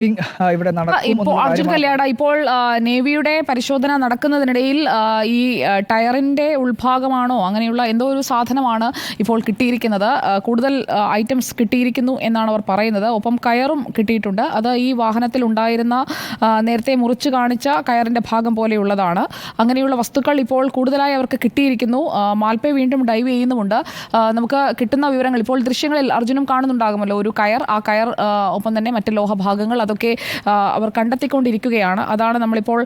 ഇവിടെ ഇപ്പോൾ അർജുൻ കല്യാട ഇപ്പോൾ നേവിയുടെ പരിശോധന നടക്കുന്നതിനിടയിൽ ഈ ടയറിന്റെ ഉൾഭാഗമാണോ അങ്ങനെയുള്ള എന്തോ ഒരു സാധനമാണ് ഇപ്പോൾ കിട്ടിയിരിക്കുന്നത്. കൂടുതൽ ഐറ്റംസ് കിട്ടിയിരിക്കുന്നു എന്നാണ് അവർ പറയുന്നത്. ഒപ്പം കയറും കിട്ടിയിട്ടുണ്ട്. അത് ഈ വാഹനത്തിൽ ഉണ്ടായിരുന്ന നേരത്തെ മുറിച്ച് കാണിച്ച കയറിന്റെ ഭാഗം പോലെയുള്ളതാണ്. അങ്ങനെയുള്ള വസ്തുക്കൾ ഇപ്പോൾ കൂടുതലായി അവർക്ക് കിട്ടിയിരിക്കുന്നു. മാൽപ്പെ വീണ്ടും ഡൈവ് ചെയ്യുന്നുമുണ്ട്. നമുക്ക് കിട്ടുന്ന വിവരങ്ങൾ ഇപ്പോൾ ദൃശ്യങ്ങളിൽ അർജുനും കാണുന്നുണ്ടാകുമല്ലോ, ഒരു കയർ, ആ കയർ ഒപ്പം തന്നെ മറ്റ് ലോഹഭാഗങ്ങൾ അതൊക്കെ അവർ കണ്ടെത്തിക്കൊണ്ടിരിക്കുകയാണ്. അതാണ് നമ്മളിപ്പോൾ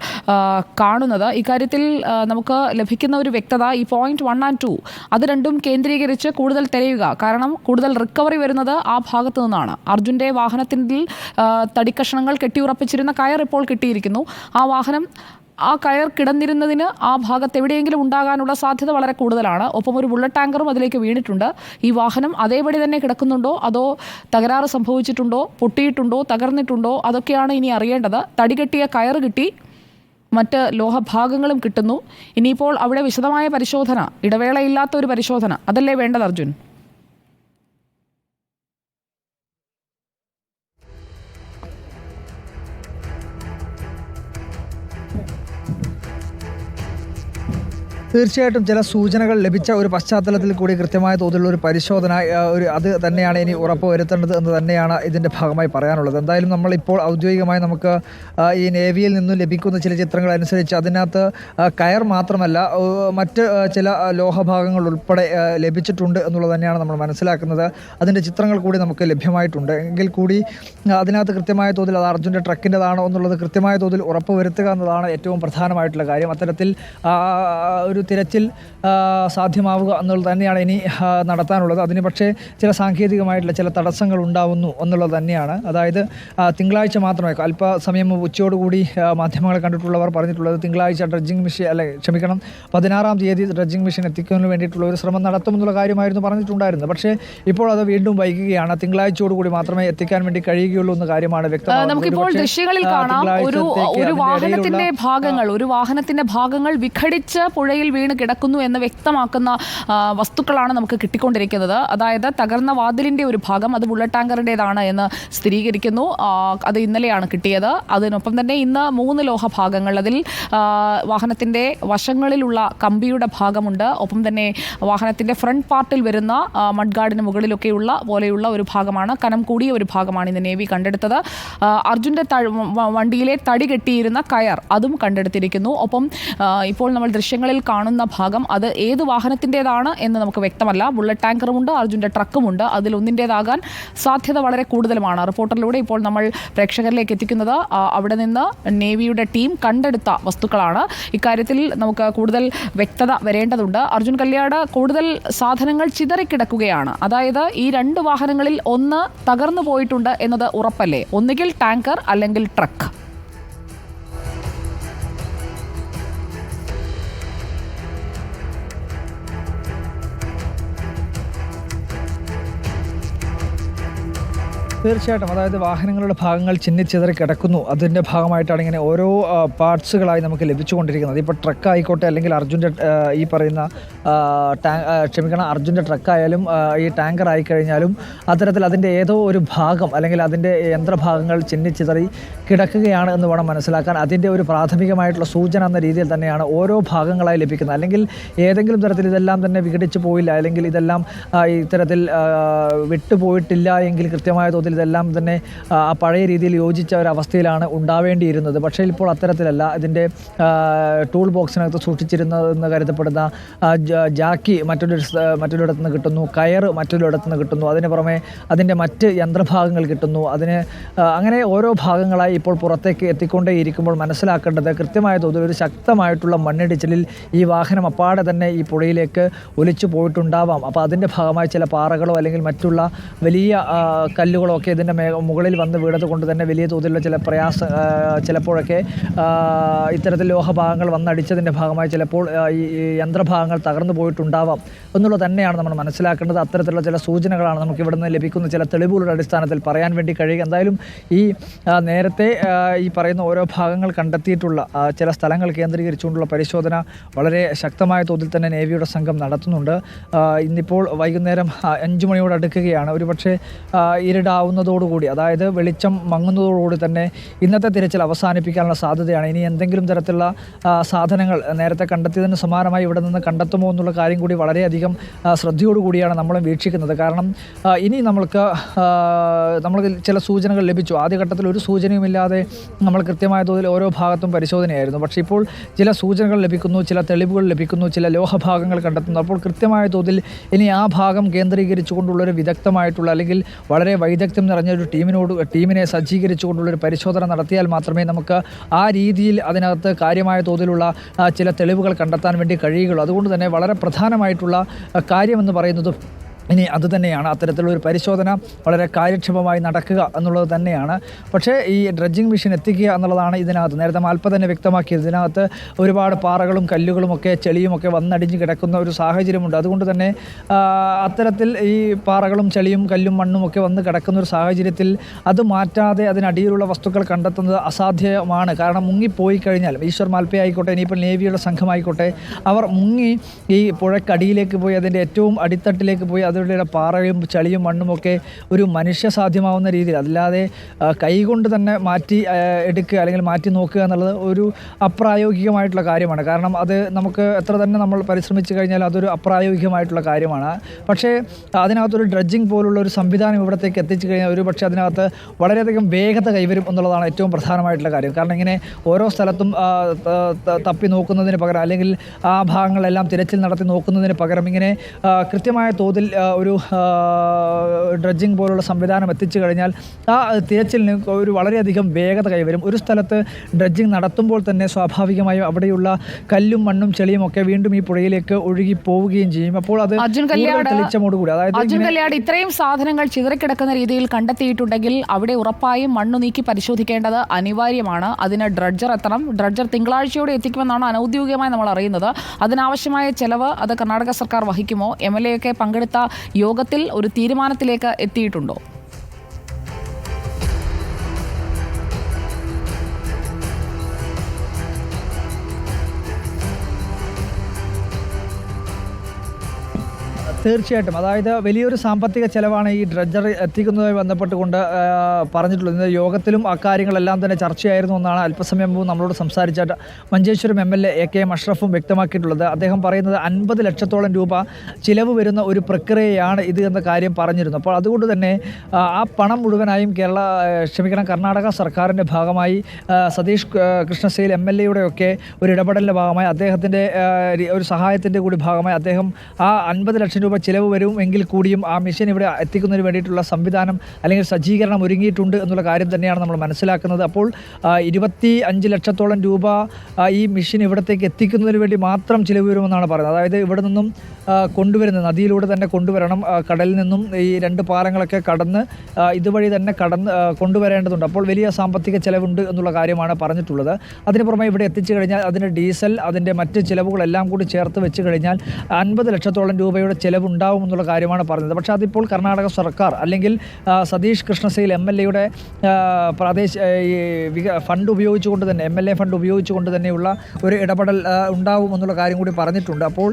കാണുന്നത്. ഇക്കാര്യത്തിൽ നമുക്ക് ലഭിക്കുന്ന ഒരു വ്യക്തത ഈ പോയിന്റ് 1 and 2 അത് രണ്ടും കേന്ദ്രീകരിച്ച് കൂടുതൽ തിരയുക. കാരണം കൂടുതൽ റിക്കവറി വരുന്നത് ആ ഭാഗത്തു നിന്നാണ്. അർജുൻ്റെ വാഹനത്തിൽ തടിക്കഷ്ണങ്ങൾ കെട്ടിയുറപ്പിച്ചിരുന്ന കയർ ഇപ്പോൾ കിട്ടിയിരിക്കുന്നു. ആ കയർ കിടന്നിരുന്നതിന് ആ ഭാഗത്ത് എവിടെയെങ്കിലും ഉണ്ടാകാനുള്ള സാധ്യത വളരെ കൂടുതലാണ്. ഒപ്പം ഒരു ബുള്ളറ്റ് ടാങ്കറും അതിലേക്ക് വീണിട്ടുണ്ട്. ഈ വാഹനം അതേപടി തന്നെ കിടക്കുന്നുണ്ടോ അതോ തകരാറ് സംഭവിച്ചിട്ടുണ്ടോ, പൊട്ടിയിട്ടുണ്ടോ, തകർന്നിട്ടുണ്ടോ, അതൊക്കെയാണ് ഇനി അറിയേണ്ടത്. തടികെട്ടിയ കയർ കിട്ടി, മറ്റ് ലോഹഭാഗങ്ങളും കിട്ടുന്നു. ഇനിയിപ്പോൾ അവിടെ വിശദമായ പരിശോധന, ഇടവേളയില്ലാത്ത ഒരു പരിശോധന, അതല്ലേ വേണ്ടത് അർജുൻ? തീർച്ചയായിട്ടും ചില സൂചനകൾ ലഭിച്ച ഒരു പശ്ചാത്തലത്തിൽ കൂടി കൃത്യമായ തോതിലുള്ള ഒരു പരിശോധന അത് തന്നെയാണ് ഇനി ഉറപ്പ് വരുത്തേണ്ടത് എന്ന് തന്നെയാണ് ഇതിൻ്റെ ഭാഗമായി പറയാനുള്ളത്. എന്തായാലും നമ്മളിപ്പോൾ ഔദ്യോഗികമായി നമുക്ക് ഈ നേവിയിൽ നിന്നും ലഭിക്കുന്ന ചില ചിത്രങ്ങൾ അനുസരിച്ച് അതിനകത്ത് കയർ മാത്രമല്ല മറ്റ് ചില ലോഹഭാഗങ്ങൾ ഉൾപ്പെടെ ലഭിച്ചിട്ടുണ്ട് എന്നുള്ളത് തന്നെയാണ് നമ്മൾ മനസ്സിലാക്കുന്നത്. അതിൻ്റെ ചിത്രങ്ങൾ കൂടി നമുക്ക് ലഭ്യമായിട്ടുണ്ട്. എങ്കിൽ കൂടി അതിനകത്ത് കൃത്യമായ തോതിൽ അത് അർജുൻ്റെ ട്രക്കിൻ്റെതാണോ എന്നുള്ളത് കൃത്യമായ തോതിൽ ഉറപ്പ് വരുത്തുക എന്നതാണ് ഏറ്റവും പ്രധാനമായിട്ടുള്ള കാര്യം. അത്തരത്തിൽ ഒരു തിരച്ചിൽ സാധ്യമാവുക എന്നുള്ളത് തന്നെയാണ് ഇനി നടത്താനുള്ളത്. അതിന് പക്ഷേ ചില സാങ്കേതികമായിട്ടുള്ള ചില തടസ്സങ്ങൾ ഉണ്ടാവുന്നു എന്നുള്ളത് തന്നെയാണ്. അതായത് തിങ്കളാഴ്ച മാത്രമേ, അല്പസമയം ഉച്ചയോടുകൂടി മാധ്യമങ്ങളെ കണ്ടിട്ടുള്ളവർ പറഞ്ഞിട്ടുള്ളത് തിങ്കളാഴ്ച ഡ്രഡ്ജിങ് മെഷീൻ 16-ാം തീയതി ഡ്രഡ്ജിങ് മെഷീൻ എത്തിക്കുന്നതിന് വേണ്ടിയിട്ടുള്ള ഒരു ശ്രമം നടത്തുമെന്നുള്ള കാര്യമായിരുന്നു പറഞ്ഞിട്ടുണ്ടായിരുന്നത്. പക്ഷേ ഇപ്പോൾ അത് വീണ്ടും വൈകുകയാണ്. തിങ്കളാഴ്ചയോടുകൂടി മാത്രമേ എത്തിക്കാൻ വേണ്ടി കഴിയുകയുള്ളൂ എന്ന കാര്യമാണ് വ്യക്തമാകുന്നത്. നമുക്കിപ്പോൾ ദൃശ്യങ്ങളിൽ കാണാം ഒരു വാഹനത്തിന്റെ ഭാഗങ്ങൾ വിഘടിച്ച് പുഴയിൽ വീണ് കിടക്കുന്നു എന്ന് വ്യക്തമാക്കുന്ന വസ്തുക്കളാണ് നമുക്ക് കിട്ടിക്കൊണ്ടിരിക്കുന്നത്. അതായത് തകർന്ന വാതിലിൻ്റെ ഒരു ഭാഗം അത് ബുള്ളറ്റ് ടാങ്കറിൻ്റെതാണ് എന്ന് സ്ഥിരീകരിക്കുന്നു. അത് ഇന്നലെയാണ് കിട്ടിയത്. അതിനൊപ്പം തന്നെ ഇന്ന് 3 ലോഹഭാഗങ്ങൾ, അതിൽ വാഹനത്തിൻ്റെ വശങ്ങളിലുള്ള കമ്പിയുടെ ഭാഗമുണ്ട്. ഒപ്പം തന്നെ വാഹനത്തിൻ്റെ ഫ്രണ്ട് പാർട്ടിൽ വരുന്ന മഡ്ഗാർഡിന് മുകളിലൊക്കെയുള്ള പോലെയുള്ള ഒരു ഭാഗമാണ്, കനം കൂടിയ ഒരു ഭാഗമാണ് ഇന്ന് നേവി കണ്ടെടുത്തത്. അർജുൻ്റെ വണ്ടിയിലെ തടി കെട്ടിയിരുന്ന കയർ അതും കണ്ടെടുത്തിരിക്കുന്നു. ഒപ്പം ഇപ്പോൾ നമ്മൾ ദൃശ്യങ്ങളിൽ കാണുന്ന ഭാഗം അത് ഏത് വാഹനത്തിൻ്റെതാണ് എന്ന് നമുക്ക് വ്യക്തമല്ല. ബുള്ളറ്റ് ടാങ്കറുമുണ്ട്, അർജുൻ്റെ ട്രക്കുമുണ്ട്. അതിലൊന്നിൻ്റേതാകാൻ സാധ്യത വളരെ കൂടുതലുമാണ്. റിപ്പോർട്ടറിലൂടെ ഇപ്പോൾ നമ്മൾ പ്രേക്ഷകരിലേക്ക് എത്തിക്കുന്നത് അവിടെ നിന്ന് നേവിയുടെ ടീം കണ്ടെടുത്ത വസ്തുക്കളാണ്. ഇക്കാര്യത്തിൽ നമുക്ക് കൂടുതൽ വ്യക്തത വരേണ്ടതുണ്ട്. അർജുൻ കല്യാട്, കൂടുതൽ സാധനങ്ങൾ ചിതറിക്കിടക്കുകയാണ്. അതായത് ഈ 2 വാഹനങ്ങളിൽ ഒന്ന് തകർന്നു പോയിട്ടുണ്ട് എന്നത് ഉറപ്പല്ലേ? ഒന്നുകിൽ ടാങ്കർ അല്ലെങ്കിൽ ട്രക്ക്. തീർച്ചയായിട്ടും, അതായത് വാഹനങ്ങളുടെ ഭാഗങ്ങൾ ചിന്നിച്ചിതറി കിടക്കുന്നു. അതിൻ്റെ ഭാഗമായിട്ടാണ് ഇങ്ങനെ ഓരോ പാർട്സുകളായി നമുക്ക് ലഭിച്ചുകൊണ്ടിരിക്കുന്നത്. ഇപ്പോൾ ട്രക്ക് ആയിക്കോട്ടെ, അല്ലെങ്കിൽ അർജുൻ്റെ ഈ പറയുന്ന അർജുൻ്റെ ട്രക്കായാലും ഈ ടാങ്കർ ആയിക്കഴിഞ്ഞാലും അത്തരത്തിൽ അതിൻ്റെ ഏതോ ഒരു ഭാഗം അല്ലെങ്കിൽ അതിൻ്റെ യന്ത്രഭാഗങ്ങൾ ചിന്നിച്ചിതറി കിടക്കുകയാണ് എന്ന് വേണം മനസ്സിലാക്കാൻ. അതിൻ്റെ ഒരു പ്രാഥമികമായിട്ടുള്ള സൂചന എന്ന രീതിയിൽ തന്നെയാണ് ഓരോ ഭാഗങ്ങളായി ലഭിക്കുന്നത്. അല്ലെങ്കിൽ ഏതെങ്കിലും തരത്തിൽ ഇതെല്ലാം തന്നെ വിഘടിച്ച് പോയില്ല, അല്ലെങ്കിൽ ഇതെല്ലാം ഇത്തരത്തിൽ വിട്ടുപോയിട്ടില്ല എങ്കിൽ കൃത്യമായ തോതിൽ ഇതെല്ലാം തന്നെ ആ പഴയ രീതിയിൽ യോജിച്ച ഒരവസ്ഥയിലാണ് ഉണ്ടാവേണ്ടിയിരുന്നത്. പക്ഷേ ഇപ്പോൾ അത്തരത്തിലല്ല. ഇതിൻ്റെ ടൂൾ ബോക്സിനകത്ത് സൂക്ഷിച്ചിരുന്നതെന്ന് കരുതപ്പെടുന്ന ജാക്കി മറ്റൊരിടത്തു നിന്ന് കിട്ടുന്നു, കയർ മറ്റൊരിടത്തു നിന്ന് കിട്ടുന്നു, അതിന് പുറമെ അതിൻ്റെ മറ്റ് യന്ത്രഭാഗങ്ങൾ കിട്ടുന്നു. അങ്ങനെ ഓരോ ഭാഗങ്ങളായി ഇപ്പോൾ പുറത്തേക്ക് എത്തിക്കൊണ്ടേയിരിക്കുമ്പോൾ മനസ്സിലാക്കേണ്ടത് കൃത്യമായ തോതിൽ ഒരു ശക്തമായിട്ടുള്ള മണ്ണിടിച്ചിലിൽ ഈ വാഹനം അപ്പാടെ തന്നെ ഈ പുഴയിലേക്ക് ഒലിച്ചു പോയിട്ടുണ്ടാവാം. അപ്പോൾ അതിൻ്റെ ഭാഗമായി ചില പാറകളോ അല്ലെങ്കിൽ മറ്റുള്ള വലിയ കല്ലുകളോ ഒക്കെ ഇതിൻ്റെ മുകളിൽ വന്ന് വീണത് കൊണ്ട് തന്നെ വലിയ തോതിലുള്ള ചില ചിലപ്പോഴൊക്കെ ഇത്തരത്തിൽ ലോഹഭാഗങ്ങൾ വന്നടിച്ചതിൻ്റെ ഭാഗമായി ചിലപ്പോൾ ഈ യന്ത്രഭാഗങ്ങൾ തകർന്നു പോയിട്ടുണ്ടാവാം എന്നുള്ളത് തന്നെയാണ് നമ്മൾ മനസ്സിലാക്കേണ്ടത്. അത്തരത്തിലുള്ള ചില സൂചനകളാണ് നമുക്ക് ഇവിടെ നിന്ന് ലഭിക്കുന്ന ചില തെളിവുകളുടെ അടിസ്ഥാനത്തിൽ പറയാൻ വേണ്ടി കഴിയുക. എന്തായാലും ഈ നേരത്തെ ഈ പറയുന്ന ഓരോ ഭാഗങ്ങൾ കണ്ടെത്തിയിട്ടുള്ള ചില സ്ഥലങ്ങൾ കേന്ദ്രീകരിച്ചുകൊണ്ടുള്ള പരിശോധന വളരെ ശക്തമായ തോതിൽ തന്നെ നേവിയുടെ സംഘം നടത്തുന്നുണ്ട്. ഇന്നിപ്പോൾ വൈകുന്നേരം 5 മണിയോട് അടുക്കുകയാണ്. ഒരുപക്ഷെ ഇരുടാവുന്ന ആവുന്നതോടുകൂടി, അതായത് വെളിച്ചം മങ്ങുന്നതോടുകൂടി തന്നെ ഇന്നത്തെ തിരച്ചിൽ അവസാനിപ്പിക്കാനുള്ള സാധ്യതയാണ്. ഇനി എന്തെങ്കിലും തരത്തിലുള്ള സാധനങ്ങൾ നേരത്തെ കണ്ടെത്തിയതിന് സമാനമായി ഇവിടെ നിന്ന് കണ്ടെത്തുമോ എന്നുള്ള കാര്യം കൂടി വളരെയധികം ശ്രദ്ധയോടുകൂടിയാണ് നമ്മൾ വീക്ഷിക്കുന്നത്. കാരണം ഇനി നമ്മൾ ചില സൂചനകൾ ലഭിച്ചു. ആദ്യഘട്ടത്തിൽ ഒരു സൂചനയുമില്ലാതെ നമ്മൾ കൃത്യമായ തോതിൽ ഓരോ ഭാഗത്തും പരിശോധനയായിരുന്നു. പക്ഷേ ഇപ്പോൾ ചില സൂചനകൾ ലഭിക്കുന്നു, ചില തെളിവുകൾ ലഭിക്കുന്നു, ചില ലോഹഭാഗങ്ങൾ കണ്ടെത്തുന്നു. അപ്പോൾ കൃത്യമായ തോതിൽ ഇനി ആ ഭാഗം കേന്ദ്രീകരിച്ചുകൊണ്ടുള്ളൊരു വിദഗ്ധമായിട്ടുള്ള അല്ലെങ്കിൽ വളരെ വൈദഗ്ധ്യം നിറഞ്ഞൊരു ടീമിനെ സജ്ജീകരിച്ചുകൊണ്ടുള്ളൊരു പരിശോധന നടത്തിയാൽ മാത്രമേ നമുക്ക് ആ രീതിയിൽ അതിനകത്ത് കാര്യമായ തോതിലുള്ള ചില തെളിവുകൾ കണ്ടെത്താൻ വേണ്ടി കഴിയുകയുള്ളൂ. അതുകൊണ്ട് തന്നെ വളരെ പ്രധാനമായിട്ടുള്ള കാര്യമെന്ന് പറയുന്നത് ഇനി അതുതന്നെയാണ്, അത്തരത്തിലുള്ളൊരു പരിശോധന വളരെ കാര്യക്ഷമമായി നടക്കുക എന്നുള്ളത് തന്നെയാണ്. പക്ഷേ ഈ ഡ്രഡ്ജിങ് മെഷീൻ എത്തിക്കുക എന്നുള്ളതാണ് ഇതിനകത്ത് നേരത്തെ മാൽപ്പ തന്നെ വ്യക്തമാക്കിയത്. ഇതിനകത്ത് ഒരുപാട് പാറകളും കല്ലുകളുമൊക്കെ ചെളിയുമൊക്കെ വന്നടിഞ്ഞ് കിടക്കുന്ന ഒരു സാഹചര്യമുണ്ട്. അതുകൊണ്ട് തന്നെ അത്തരത്തിൽ ഈ പാറകളും ചെളിയും കല്ലും മണ്ണും ഒക്കെ വന്ന് കിടക്കുന്ന ഒരു സാഹചര്യത്തിൽ അത് മാറ്റാതെ അതിനടിയിലുള്ള വസ്തുക്കൾ കണ്ടെത്തുന്നത് അസാധ്യമാണ്. കാരണം മുങ്ങിപ്പോയി കഴിഞ്ഞാൽ ഈശ്വർ മാൽപ്പ ആയിക്കോട്ടെ, ഇനിയിപ്പോൾ നേവിയുടെ സംഘമായിക്കോട്ടെ, അവർ മുങ്ങി ഈ പുഴക്കടിയിലേക്ക് പോയി അതിൻ്റെ ഏറ്റവും അടിത്തട്ടിലേക്ക് പോയി അതിലൂടെ പാറയും ചളിയും മണ്ണുമൊക്കെ ഒരു മനുഷ്യ സാധ്യമാവുന്ന രീതിയിൽ, അല്ലാതെ കൈകൊണ്ട് തന്നെ മാറ്റി എടുക്കുക അല്ലെങ്കിൽ മാറ്റി നോക്കുക എന്നുള്ളത് ഒരു അപ്രായോഗികമായിട്ടുള്ള കാര്യമാണ്. കാരണം അത് നമുക്ക് എത്ര തന്നെ നമ്മൾ പരിശ്രമിച്ചു കഴിഞ്ഞാൽ അതൊരു അപ്രായോഗികമായിട്ടുള്ള കാര്യമാണ്. പക്ഷേ അതിനകത്തൊരു ഡ്രഡ്ജിങ് പോലുള്ള ഒരു സംവിധാനം ഇവിടത്തേക്ക് എത്തിച്ചു കഴിഞ്ഞാൽ ഒരു പക്ഷേ അതിനകത്ത് വളരെയധികം വേഗത കൈവരും എന്നുള്ളതാണ് ഏറ്റവും പ്രധാനമായിട്ടുള്ള കാര്യം. കാരണം ഇങ്ങനെ ഓരോ സ്ഥലത്തും തപ്പി നോക്കുന്നതിന് പകരം അല്ലെങ്കിൽ ആ ഭാഗങ്ങളെല്ലാം തിരച്ചിൽ നടത്തി നോക്കുന്നതിന് പകരം ഇങ്ങനെ കൃത്യമായ തോതിൽ ഒരു ഡ്രഡ്ജിങ് പോലുള്ള സംവിധാനം എത്തിച്ചു കഴിഞ്ഞാൽ ആ തിരച്ചിലിന് ഒരു വളരെയധികം വേഗത കൈവരും. ഒരു സ്ഥലത്ത് ഡ്രഡ്ജിങ് നടത്തുമ്പോൾ തന്നെ സ്വാഭാവികമായും അവിടെയുള്ള കല്ലും മണ്ണും ചെളിയും ഒക്കെ വീണ്ടും ഈ പുഴയിലേക്ക് ഒഴുകി പോവുകയും ചെയ്യും. അപ്പോൾ അത് തെളിച്ചമോടുകൂടി, അതായത് ഇത്രയും സാധനങ്ങൾ ചിതറിക്കിടക്കുന്ന രീതിയിൽ കണ്ടെത്തിയിട്ടുണ്ടെങ്കിൽ അവിടെ ഉറപ്പായും മണ്ണു നീക്കി പരിശോധിക്കേണ്ടത് അനിവാര്യമാണ്. അതിന് ഡ്രഡ്ജർ എത്തണം. ഡ്രഡ്ജർ തിങ്കളാഴ്ചയോടെ എത്തിക്കുമെന്നാണ് അനൗദ്യോഗികമായി നമ്മൾ അറിയുന്നത്. അതിനാവശ്യമായ ചെലവ് അത് കർണാടക സർക്കാർ വഹിക്കുമോ? MLA ഒക്കെ പങ്കെടുത്ത യോഗത്തിൽ ഒരു തീരുമാനത്തിലേക്ക് എത്തിയിട്ടുണ്ടോ? തീർച്ചയായിട്ടും, അതായത് വലിയൊരു സാമ്പത്തിക ചെലവാണ് ഈ ഡ്രഡ്ജർ എത്തിക്കുന്നതുമായി ബന്ധപ്പെട്ടുകൊണ്ട് പറഞ്ഞിട്ടുള്ളത്. ഇന്ന് യോഗത്തിലും അക്കാര്യങ്ങളെല്ലാം തന്നെ ചർച്ചയായിരുന്നു എന്നാണ് അല്പസമയം മുമ്പ് നമ്മളോട് സംസാരിച്ച മഞ്ചേശ്വരം MLA AK അഷ്റഫും വ്യക്തമാക്കിയിട്ടുള്ളത്. അദ്ദേഹം പറയുന്നത് 50 ലക്ഷത്തോളം രൂപ ചിലവ് വരുന്ന ഒരു പ്രക്രിയയാണ് ഇത് എന്ന കാര്യം പറഞ്ഞിരുന്നു. അപ്പോൾ അതുകൊണ്ട് തന്നെ ആ പണം മുഴുവനായും കർണാടക സർക്കാരിൻ്റെ ഭാഗമായി സതീഷ് കൃഷ്ണസേൽ MLA-യുടെയൊക്കെ ഒരു ഇടപെടലിൻ്റെ ഭാഗമായി അദ്ദേഹത്തിൻ്റെ ഒരു സഹായത്തിൻ്റെ കൂടി ഭാഗമായി അദ്ദേഹം ആ 50 ലക്ഷം രൂപ ചിലവ് വരും എങ്കിൽ കൂടിയും ആ മിഷൻ ഇവിടെ എത്തിക്കുന്നതിന് വേണ്ടിയിട്ടുള്ള സംവിധാനം അല്ലെങ്കിൽ സജ്ജീകരണം ഒരുങ്ങിയിട്ടുണ്ട് എന്നുള്ള കാര്യം തന്നെയാണ് നമ്മൾ മനസ്സിലാക്കുന്നത്. അപ്പോൾ 25 ലക്ഷത്തോളം രൂപ ഈ മിഷൻ ഇവിടത്തേക്ക് എത്തിക്കുന്നതിന് വേണ്ടി മാത്രം ചിലവ് വരുമെന്നാണ് പറയുന്നത്. അതായത് ഇവിടെ നിന്നും കൊണ്ടുവരുന്നത് നദിയിലൂടെ തന്നെ കൊണ്ടുവരണം. കടലിൽ നിന്നും ഈ 2 പാലങ്ങളൊക്കെ കടന്ന് ഇതുവഴി തന്നെ കൊണ്ടുവരേണ്ടതുണ്ട്. അപ്പോൾ വലിയ സാമ്പത്തിക ചിലവുണ്ട് എന്നുള്ള കാര്യമാണ് പറഞ്ഞിട്ടുള്ളത്. അതിന് പുറമെ ഇവിടെ എത്തിച്ചു കഴിഞ്ഞാൽ അതിന് ഡീസൽ, അതിൻ്റെ മറ്റ് ചിലവുകളെല്ലാം കൂടി ചേർത്ത് വെച്ച് കഴിഞ്ഞാൽ 50 ലക്ഷത്തോളം രൂപയുടെ ചിലവുണ്ടാവും എന്നുള്ള കാര്യമാണ് പറഞ്ഞത്. പക്ഷേ അതിപ്പോൾ കർണാടക സർക്കാർ അല്ലെങ്കിൽ സതീഷ് കൃഷ്ണസേൽ MLA-യുടെ ഫണ്ട് ഉപയോഗിച്ചുകൊണ്ട് തന്നെ MLA ഫണ്ട് ഉപയോഗിച്ചുകൊണ്ട് തന്നെയുള്ള ഒരു ഇടപെടൽ ഉണ്ടാവും എന്നുള്ള കാര്യം കൂടി പറഞ്ഞിട്ടുണ്ട്. അപ്പോൾ